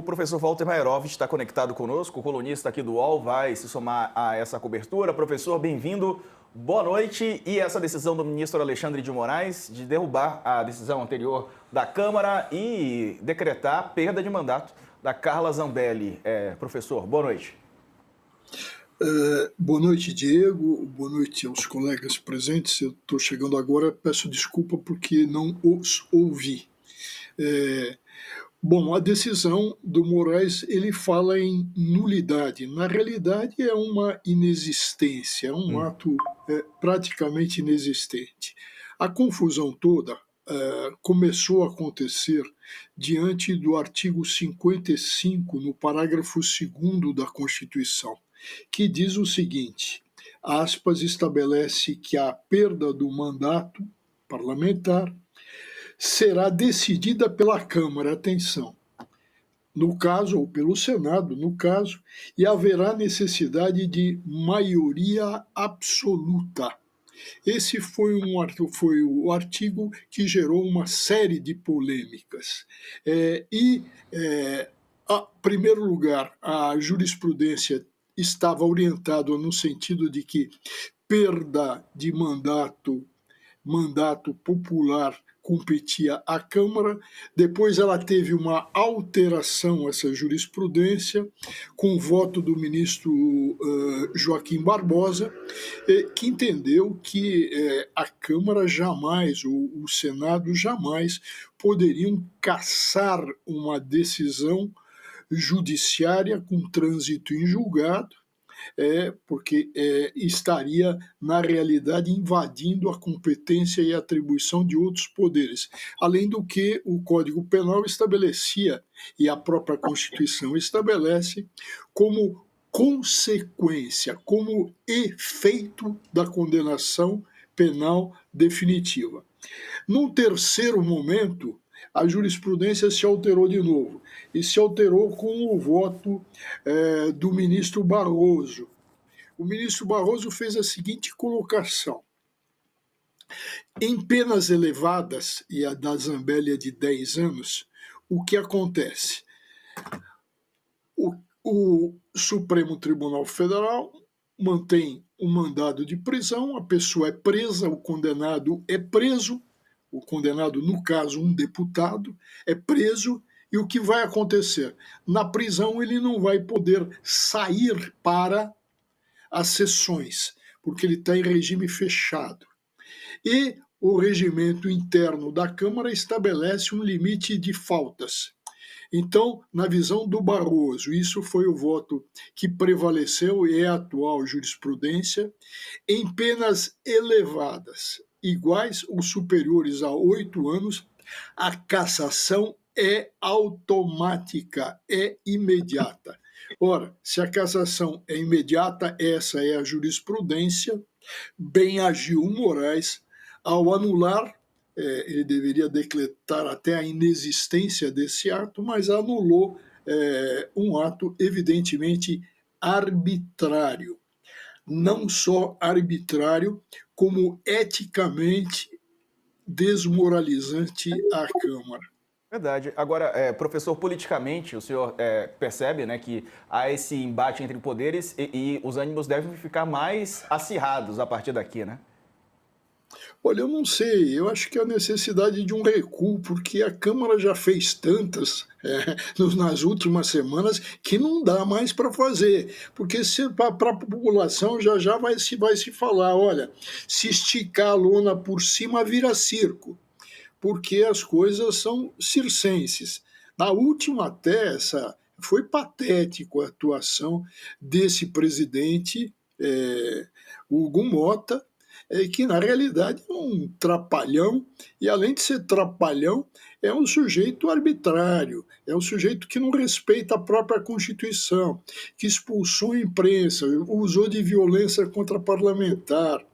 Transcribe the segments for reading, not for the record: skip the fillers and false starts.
O professor Walter Mairovich está conectado conosco, o colunista aqui do UOL vai se somar a essa cobertura. Professor, bem-vindo, boa noite. E essa decisão do ministro Alexandre de Moraes de derrubar a decisão anterior da Câmara e decretar a perda de mandato da Carla Zambelli. Professor, boa noite. Boa noite, Diego. Boa noite aos colegas presentes. Eu estou chegando agora, peço desculpa porque não os ouvi. Bom, a decisão do Moraes, ele fala em nulidade. Na realidade, é uma inexistência, é um ato praticamente inexistente. A confusão toda começou a acontecer diante do artigo 55, no parágrafo 2º da Constituição, que diz o seguinte, aspas, estabelece que a perda do mandato parlamentar será decidida pela Câmara, atenção, no caso, ou pelo Senado, no caso, e haverá necessidade de maioria absoluta. Esse foi o artigo que gerou uma série de polêmicas. Em primeiro lugar, a jurisprudência estava orientada no sentido de que perda de mandato popular competia à Câmara, depois ela teve uma alteração, essa jurisprudência, com o voto do ministro Joaquim Barbosa, que entendeu que a Câmara jamais, ou o Senado jamais, poderiam cassar uma decisão judiciária com trânsito em julgado, porque estaria, na realidade, invadindo a competência e atribuição de outros poderes. Além do que o Código Penal estabelecia, e a própria Constituição estabelece, como consequência, como efeito da condenação penal definitiva. Num terceiro momento, a jurisprudência se alterou de novo, e se alterou com o voto do ministro Barroso. O ministro Barroso fez a seguinte colocação. Em penas elevadas, e a da Zambelli é de 10 anos, o que acontece? O Supremo Tribunal Federal mantém o mandado de prisão, a pessoa é presa, o condenado é preso, o condenado, no caso, um deputado, é preso, e o que vai acontecer? Na prisão ele não vai poder sair para as sessões, porque ele está em regime fechado. E o regimento interno da Câmara estabelece um limite de faltas. Então, na visão do Barroso, isso foi o voto que prevaleceu e é a atual jurisprudência, em penas elevadas, iguais ou superiores a 8 anos, a cassação é automática, é imediata. Ora, se a cassação é imediata, essa é a jurisprudência, bem agiu o Moraes ao anular, ele deveria decretar até a inexistência desse ato, mas anulou um ato evidentemente arbitrário. Não só arbitrário, como eticamente desmoralizante à Câmara. Verdade. Agora, professor, politicamente, o senhor percebe, né, que há esse embate entre poderes e os ânimos devem ficar mais acirrados a partir daqui, né? Olha, eu não sei, eu acho que há necessidade de um recuo, porque a Câmara já fez tantas nas últimas semanas que não dá mais para fazer, porque para a população já vai se falar, olha, se esticar a lona por cima vira circo, porque as coisas são circenses. Na última até, foi patético a atuação desse presidente, Hugo Mota, que na realidade é um trapalhão, e além de ser trapalhão, é um sujeito arbitrário, é um sujeito que não respeita a própria Constituição, que expulsou a imprensa, usou de violência contra parlamentar.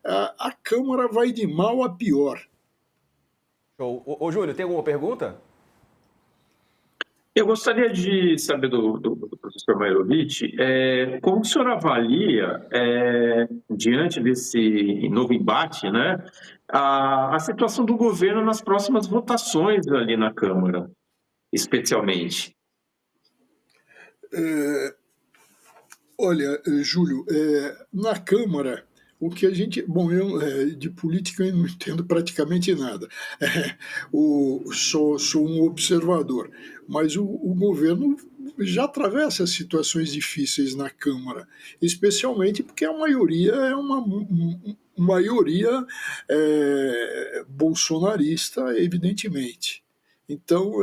A Câmara vai de mal a pior. Ô, Júlio, tem alguma pergunta? Eu gostaria de saber do professor Mairovich, como o senhor avalia, diante desse novo embate, né, a situação do governo nas próximas votações ali na Câmara, especialmente. Olha, Júlio, na Câmara, o que a gente. Bom, eu de política eu não entendo praticamente nada. Sou um observador, mas o governo já atravessa situações difíceis na Câmara, especialmente porque a maioria é uma maioria bolsonarista, evidentemente. Então,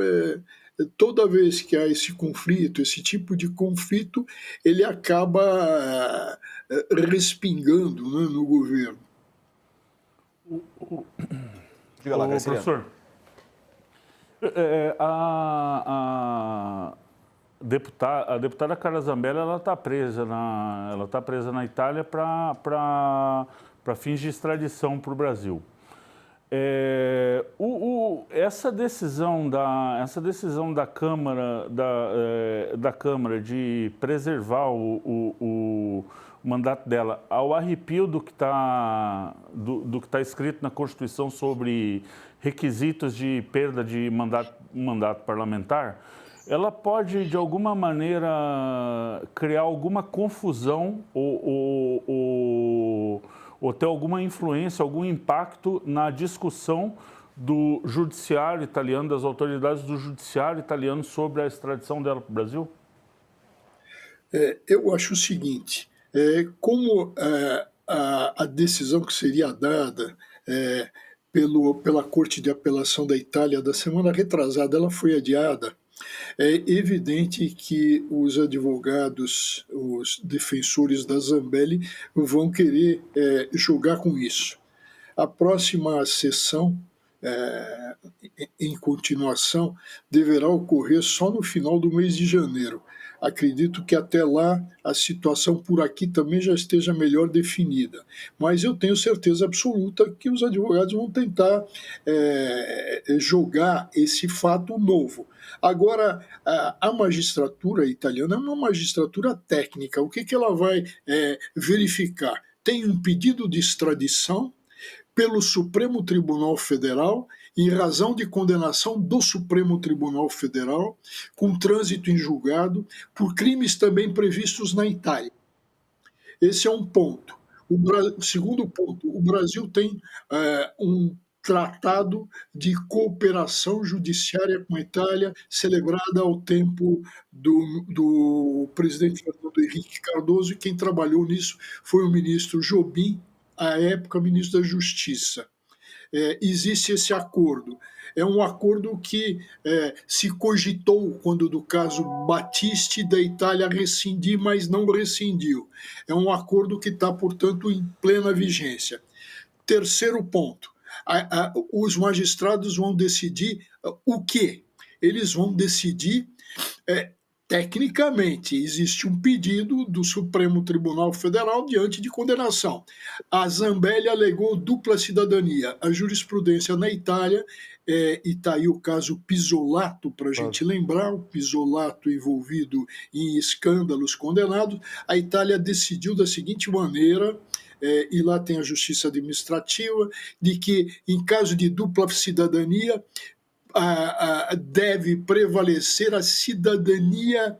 toda vez que há esse conflito, esse tipo de conflito, ele acaba respingando, né, no governo. Diga lá, Ô, Graciliano. professor, a deputada Carla Zambelli, ela está presa na Itália para fins de extradição para o Brasil. Essa decisão da Câmara de preservar o mandato dela, ao arrepio do que está escrito na Constituição sobre requisitos de perda de mandato parlamentar, ela pode, de alguma maneira, criar alguma confusão ou ter alguma influência, algum impacto na discussão do judiciário italiano, das autoridades do judiciário italiano sobre a extradição dela para o Brasil? Eu acho o seguinte, como a decisão que seria dada pela Corte de Apelação da Itália da semana retrasada, ela foi adiada. É evidente que os advogados, os defensores da Zambelli vão querer jogar com isso. A próxima sessão, em continuação, deverá ocorrer só no final do mês de janeiro. Acredito que até lá a situação por aqui também já esteja melhor definida. Mas eu tenho certeza absoluta que os advogados vão tentar jogar esse fato novo. Agora, a magistratura italiana é uma magistratura técnica. O que ela vai verificar? Tem um pedido de extradição pelo Supremo Tribunal Federal, em razão de condenação do Supremo Tribunal Federal, com trânsito em julgado, por crimes também previstos na Itália. Esse é um ponto. O segundo ponto, o Brasil tem um tratado de cooperação judiciária com a Itália, celebrada ao tempo do presidente Fernando Henrique Cardoso, e quem trabalhou nisso foi o ministro Jobim, à época ministro da Justiça. Existe esse acordo. É um acordo que se cogitou quando do caso Battisti da Itália rescindir, mas não rescindiu. É um acordo que está, portanto, em plena vigência. Terceiro ponto, os magistrados vão decidir o quê? Eles vão decidir tecnicamente, existe um pedido do Supremo Tribunal Federal diante de condenação. A Zambelli alegou dupla cidadania. A jurisprudência na Itália, e está aí o caso Pisolato, para a gente lembrar, o Pisolato envolvido em escândalos condenados, a Itália decidiu da seguinte maneira, e lá tem a justiça administrativa, de que em caso de dupla cidadania, deve prevalecer a cidadania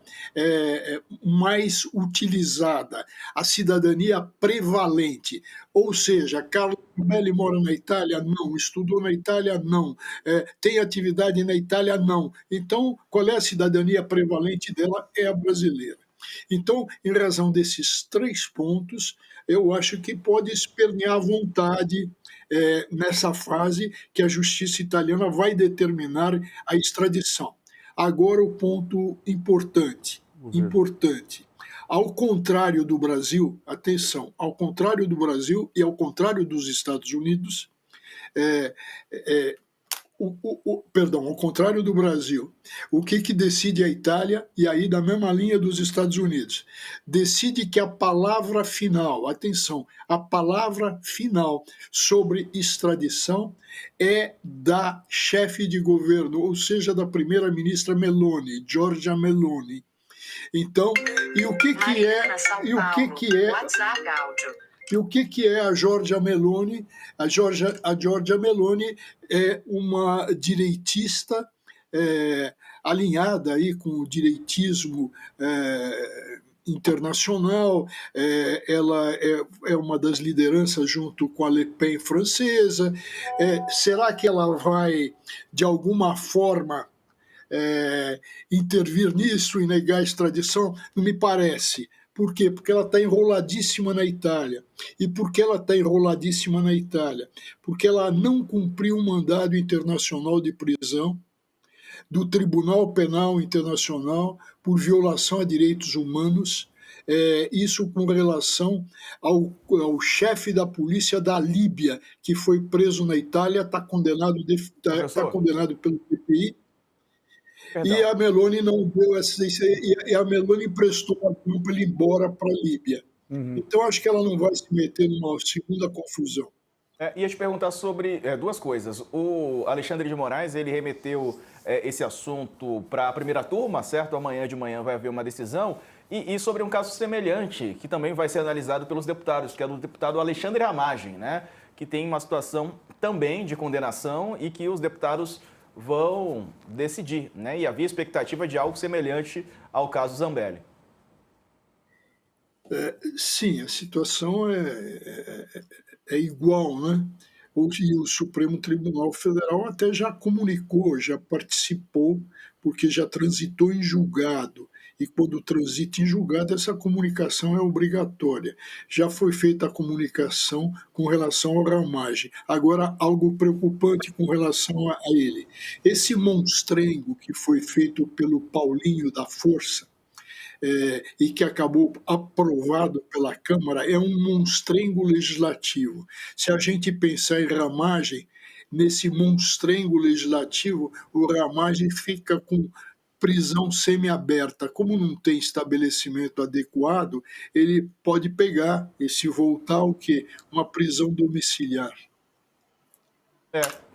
mais utilizada, a cidadania prevalente. Ou seja, Carla Zambelli mora na Itália? Não. Estudou na Itália? Não. Tem atividade na Itália? Não. Então, qual é a cidadania prevalente dela? É a brasileira. Então, em razão desses 3 pontos, eu acho que pode espernear à vontade nessa fase que a justiça italiana vai determinar a extradição. Agora o ponto importante. Ao contrário do Brasil, atenção, ao contrário do Brasil e ao contrário dos Estados Unidos, ao contrário do Brasil, o que decide a Itália, e aí da mesma linha dos Estados Unidos, decide que a palavra final, atenção, a palavra final sobre extradição é da chefe de governo, ou seja, da primeira-ministra Meloni, Giorgia Meloni. Então, e o que é a Giorgia Meloni? A Giorgia Meloni é uma direitista alinhada aí com o direitismo internacional, ela é uma das lideranças junto com a Le Pen francesa. Será que ela vai, de alguma forma, intervir nisso e negar a extradição? Não me parece. Por quê? Porque ela está enroladíssima na Itália. E por que ela está enroladíssima na Itália? Porque ela não cumpriu um mandado internacional de prisão do Tribunal Penal Internacional por violação a direitos humanos, isso com relação ao chefe da polícia da Líbia, que foi preso na Itália, está condenado pelo PPI, Perdão. e a Meloni não deu e a Meloni emprestou a mão para ele ir embora para a Líbia. Então, acho que ela não vai se meter numa segunda confusão. Ia te perguntar sobre duas coisas. O Alexandre de Moraes, ele remeteu esse assunto para a primeira turma, certo? Amanhã de manhã vai haver uma decisão. E sobre um caso semelhante, que também vai ser analisado pelos deputados, que é do deputado Alexandre Ramagem, né? Que tem uma situação também de condenação e que os deputados vão decidir, né? E havia expectativa de algo semelhante ao caso Zambelli. Sim, a situação é igual, né? O Supremo Tribunal Federal até já comunicou, já participou, porque já transitou em julgado. E quando transita em julgado, essa comunicação é obrigatória. Já foi feita a comunicação com relação ao Ramagem. Agora, algo preocupante com relação a ele. Esse monstrengo que foi feito pelo Paulinho da Força, e que acabou aprovado pela Câmara, é um monstrengo legislativo. Se a gente pensar em Ramagem, nesse monstrengo legislativo, o Ramagem fica com prisão semiaberta. Como não tem estabelecimento adequado, ele pode pegar e se voltar ao quê? Uma prisão domiciliar.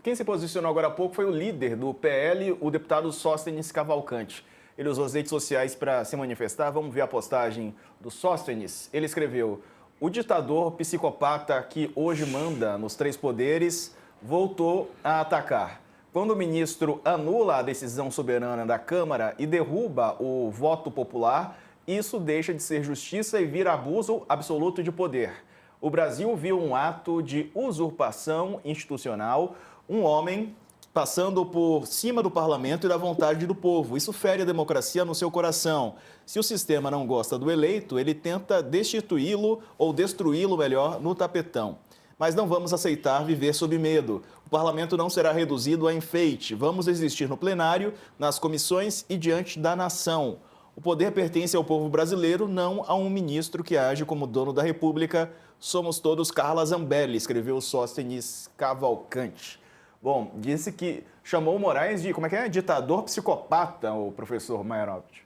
Quem se posicionou agora há pouco foi o líder do PL, o deputado Sóstenes Cavalcante. Ele usou as redes sociais para se manifestar. Vamos ver a postagem do Sóstenes. Ele escreveu: o ditador psicopata que hoje manda nos três poderes voltou a atacar. Quando o ministro anula a decisão soberana da Câmara e derruba o voto popular, isso deixa de ser justiça e vira abuso absoluto de poder. O Brasil viu um ato de usurpação institucional, um homem passando por cima do parlamento e da vontade do povo. Isso fere a democracia no seu coração. Se o sistema não gosta do eleito, ele tenta destituí-lo ou destruí-lo, melhor, no tapetão. Mas não vamos aceitar viver sob medo. O parlamento não será reduzido a enfeite. Vamos existir no plenário, nas comissões e diante da nação. O poder pertence ao povo brasileiro, não a um ministro que age como dono da República. Somos todos Carla Zambelli, escreveu Sóstenes Cavalcante. Bom, disse que chamou o Moraes de, ditador psicopata, o professor Maierovitch.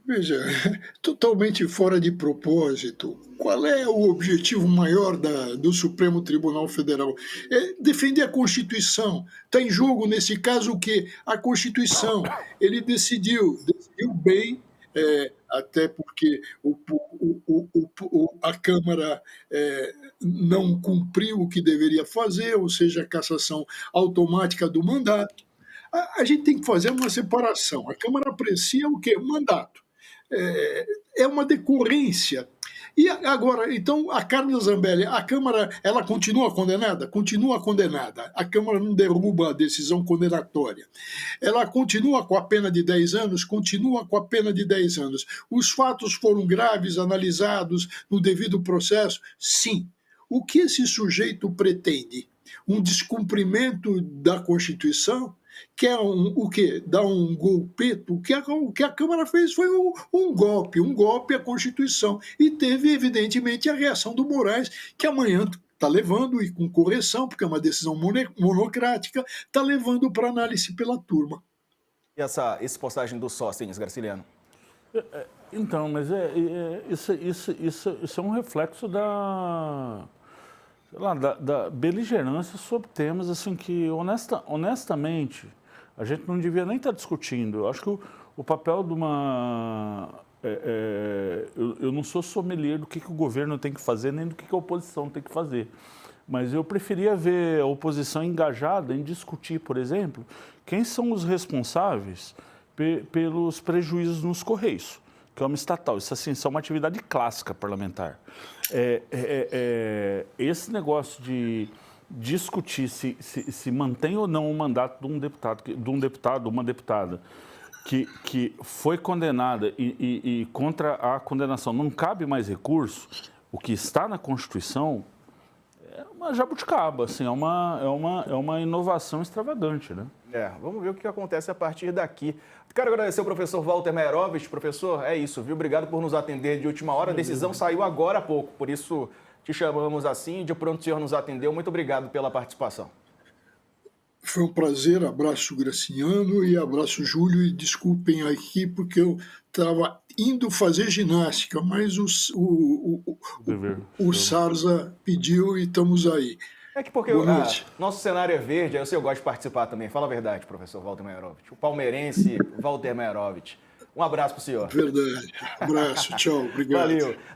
Veja, totalmente fora de propósito. Qual é o objetivo maior do Supremo Tribunal Federal? É defender a Constituição. Está em jogo, nesse caso, o quê? A Constituição. Ele decidiu bem, até porque a Câmara não cumpriu o que deveria fazer, ou seja, a cassação automática do mandato. A gente tem que fazer uma separação. A Câmara aprecia o quê? O mandato. É uma decorrência. E agora, então, a Carla Zambelli, a Câmara, ela continua condenada? Continua condenada. A Câmara não derruba a decisão condenatória. Ela continua com a pena de 10 anos? Continua com a pena de 10 anos. Os fatos foram graves, analisados no devido processo? Sim. O que esse sujeito pretende? Um descumprimento da Constituição? Quer o quê? Dar um golpeto? O que a Câmara fez foi um golpe à Constituição. E teve, evidentemente, a reação do Moraes, que amanhã está levando, e com correção, porque é uma decisão monocrática, está levando para análise pela turma. E essa postagem do Sóstenes, Graciliano? Então, mas isso é um reflexo da beligerância sobre temas assim que, honestamente, a gente não devia nem estar discutindo. Eu acho que o papel de uma... eu não sou sommelier do que o governo tem que fazer, nem do que a oposição tem que fazer. mas eu preferia ver a oposição engajada em discutir, por exemplo, quem são os responsáveis pelos prejuízos nos Correios, que é uma estatal. Isso, assim, é uma atividade clássica parlamentar. Esse negócio de discutir se mantém ou não o mandato de um deputado, uma deputada, que foi condenada e contra a condenação não cabe mais recurso, o que está na Constituição é uma jabuticaba, assim, é uma inovação extravagante, né? Vamos ver o que acontece a partir daqui. Quero agradecer ao professor Walter Meyerowitz. Professor, é isso, viu? Obrigado por nos atender de última hora. A decisão saiu agora há pouco, por isso te chamamos assim. De pronto o senhor nos atendeu. Muito obrigado pela participação. Foi um prazer, abraço Graciano e abraço Júlio, e desculpem aqui porque eu estava indo fazer ginástica, mas o Sarza pediu e estamos aí. É que porque nosso cenário é verde, aí eu gosto de participar também. Fala a verdade, professor Walter Meyerowitz. O palmeirense Walter Meyerowitz. Um abraço para o senhor. Verdade. Abraço, tchau, obrigado. Valeu.